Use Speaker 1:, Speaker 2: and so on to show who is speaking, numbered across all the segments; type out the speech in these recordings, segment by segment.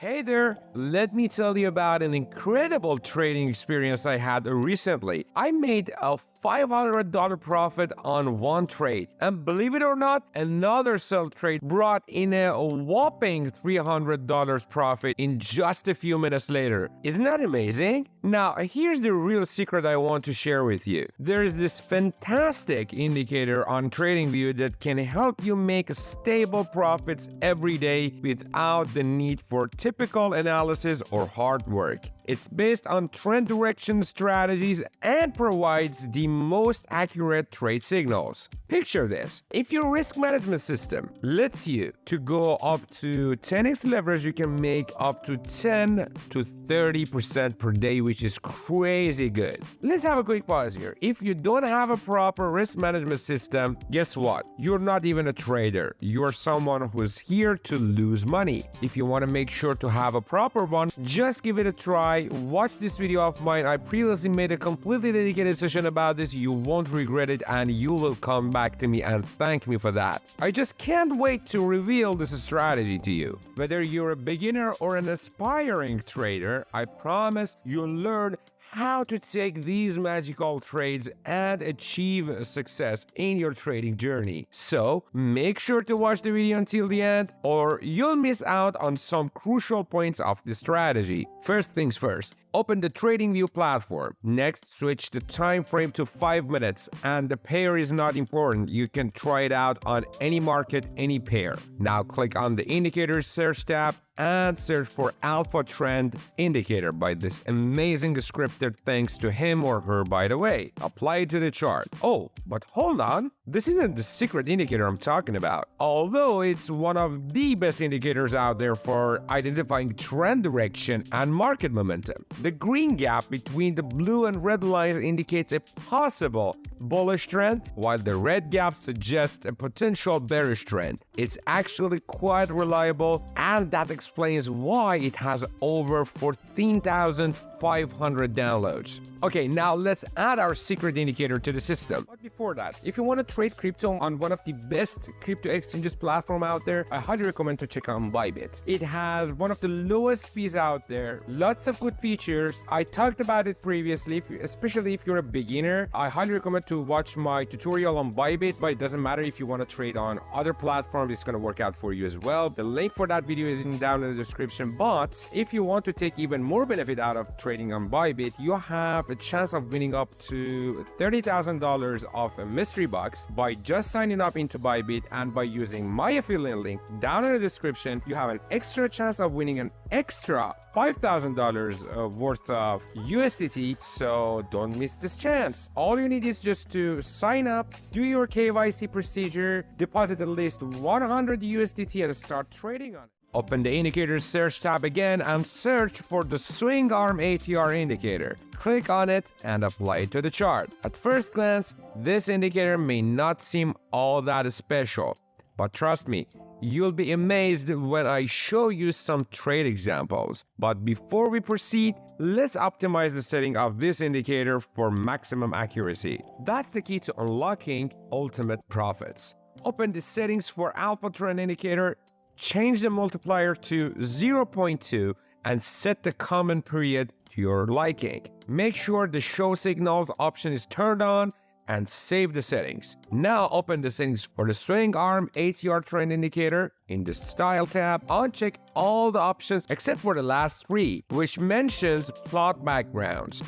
Speaker 1: Hey there, let me tell you about an incredible trading experience I had recently. I made a $500 profit on one trade, and believe it or not, another sell trade brought in a whopping $300 profit in just a few minutes later. Isn't that amazing? Now, here's the real secret I want to share with you. There is this fantastic indicator on Tradingview that can help you make stable profits every day without the need for typical analysis or hard work. It's based on trend direction strategies and provides the most accurate trade signals. Picture this. If your risk management system lets you to go up to 10x leverage, you can make up to 10 to 30% per day, which is crazy good. Let's have a quick pause here. If you don't have a proper risk management system, guess what? You're not even a trader. You're someone who's here to lose money. If you want to make sure to have a proper one, just give it a try. Watch this video of mine. I previously made a completely dedicated session about this. You won't regret it, and you will come back to me and thank me for that. I just can't wait to reveal this strategy to you. Whether you're a beginner or an aspiring trader, I promise you'll learn how to take these magical trades and achieve success in your trading journey. So make sure to watch the video until the end, or you'll miss out on some crucial points of the strategy. First things first, open the Tradingview platform. Next, switch the time frame to 5 minutes, and the pair is not important. You can try it out on any market, any pair. Now click on the Indicators search tab and search for Alpha Trend Indicator by this amazing scripter, thanks to him or her, by the way. Apply it to the chart. Oh, but hold on. This isn't the secret indicator I'm talking about. Although it's one of the best indicators out there for identifying trend direction and market momentum. The green gap between the blue and red lines indicates a possible bullish trend, while the red gap suggests a potential bearish trend. It's actually quite reliable, and that explains why it has over 14,500 downloads. Okay, now let's add our secret indicator to the system. But before that, if you want to trade crypto on one of the best crypto exchanges platform out there, I highly recommend to check out Bybit. It has one of the lowest fees out there, lots of good features. I talked about it previously, especially if you're a beginner. I highly recommend to watch my tutorial on Bybit, but it doesn't matter if you want to trade on other platforms, it's going to work out for you as well. The link for that video is down in the description. But if you want to take even more benefit out of trading on Bybit, you have a chance of winning up to $30,000 of a mystery box by just signing up into Bybit, and by using my affiliate link down in the description, you have an extra chance of winning an extra $5,000 worth of USDT. So don't miss this chance. All you need is just to sign up, do your KYC procedure, deposit at least 100 USDT and start trading on it. Open the Indicators search tab again and search for the Swing Arm ATR indicator. Click on it and apply it to the chart. At first glance, this indicator may not seem all that special, but trust me, you'll be amazed when I show you some trade examples. But before we proceed, let's optimize the setting of this indicator for maximum accuracy. That's the key to unlocking ultimate profits. Open the settings for Alpha Trend Indicator, change the multiplier to 0.2 and set the common period to your liking. Make sure the show signals option is turned on and save the settings. Now open the settings for the Swing Arm ATR Trend Indicator. In the Style tab, uncheck all the options except for the last three, which mentions plot backgrounds.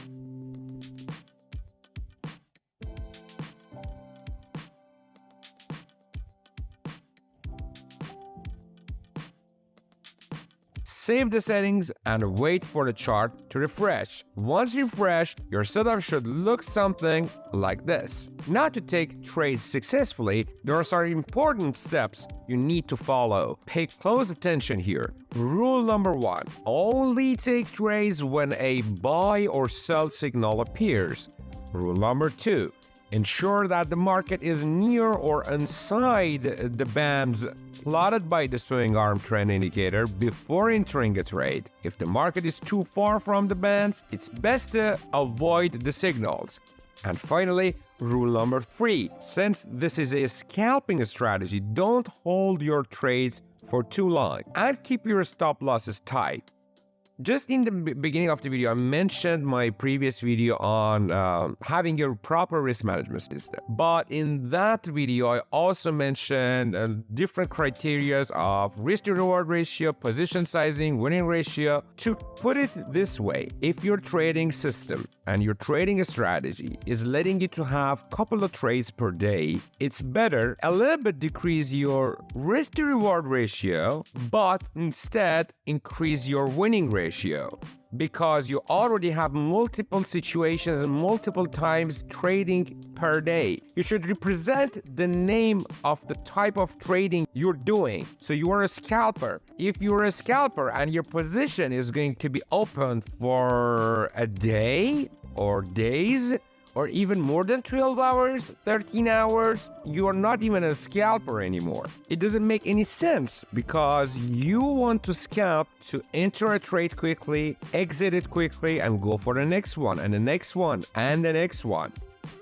Speaker 1: Save the settings and wait for the chart to refresh. Once refreshed, your setup should look something like this. Now, to take trades successfully, there are some important steps you need to follow. Pay close attention here. Rule number 1, only take trades when a buy or sell signal appears. Rule number 2, ensure that the market is near or inside the bands plotted by the Swing Arm Trend Indicator before entering a trade. If the market is too far from the bands, it's best to avoid the signals. And finally, rule number 3, since this is a scalping strategy, don't hold your trades for too long, and keep your stop losses tight. Just in the beginning of the video, I mentioned my previous video on having your proper risk management system. But in that video, I also mentioned different criteria of risk to reward ratio, position sizing, winning ratio. To put it this way, if your trading system and your trading strategy is letting you to have a couple of trades per day, it's better a little bit decrease your risk to reward ratio, but instead increase your winning ratio, because you already have multiple situations and multiple times trading per day. You should represent the name of the type of trading you're doing. So you are a scalper. If you're a scalper and your position is going to be open for a day or days, or even more than 12 hours, 13 hours, you are not even a scalper anymore. It doesn't make any sense, because you want to scalp to enter a trade quickly, exit it quickly, and go for the next one, and the next one, and the next one.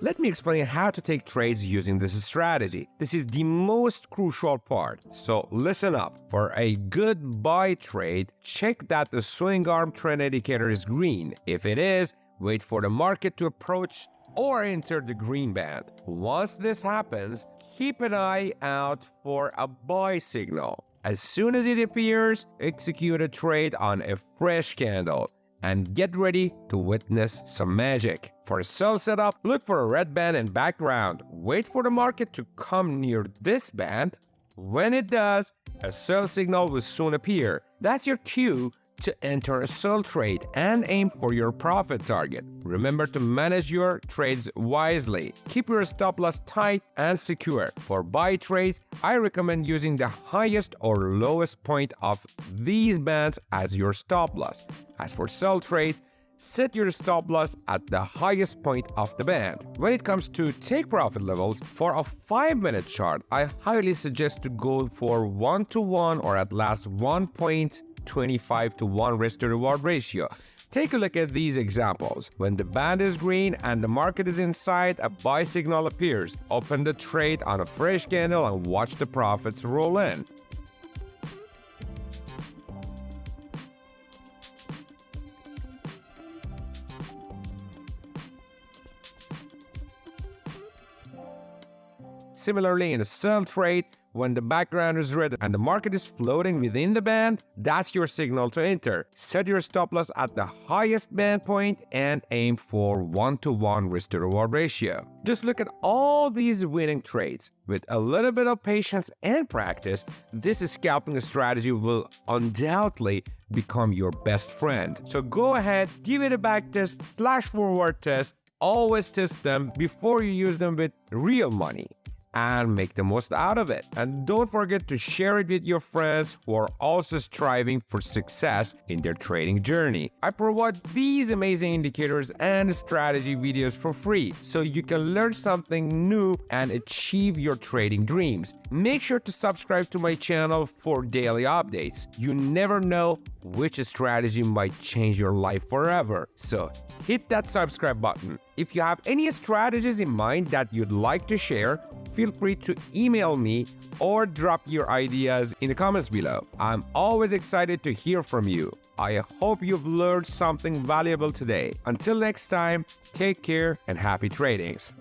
Speaker 1: Let me explain how to take trades using this strategy. This is the most crucial part, so listen up. For a good buy trade, check that the swing arm trend indicator is green. If it is, wait for the market to approach or enter the green band. Once this happens, keep an eye out for a buy signal. As soon as it appears, execute a trade on a fresh candle and get ready to witness some magic. For a sell setup, look for a red band and background. Wait for the market to come near this band. When it does, a sell signal will soon appear. That's your cue to enter a sell trade and aim for your profit target. Remember to manage your trades wisely. Keep your stop loss tight and secure. For buy trades, I recommend using the highest or lowest point of these bands as your stop loss. As for sell trades, set your stop loss at the highest point of the band. When it comes to take profit levels, for a 5-minute chart, I highly suggest to go for 1-to-1 or at last 1.25 to 1 risk to reward ratio. Take a look at these examples. When the band is green and the market is inside, a buy signal appears. Open the trade on a fresh candle and watch the profits roll in. Similarly, in a sell trade, when the background is red and the market is floating within the band, that's your signal to enter. Set your stop loss at the highest band point and aim for 1-to-1 risk to reward ratio. Just look at all these winning trades. With a little bit of patience and practice, this scalping strategy will undoubtedly become your best friend. So go ahead, give it a back test, flash forward test. Always test them before you use them with real money, and make the most out of it. And don't forget to share it with your friends who are also striving for success in their trading journey. I provide these amazing indicators and strategy videos for free, so you can learn something new and achieve your trading dreams. Make sure to subscribe to my channel for daily updates. You never know which strategy might change your life forever. So hit that subscribe button. If you have any strategies in mind that you'd like to share, feel free to email me or drop your ideas in the comments below. I'm always excited to hear from you. I hope you've learned something valuable today. Until next time, take care and happy tradings.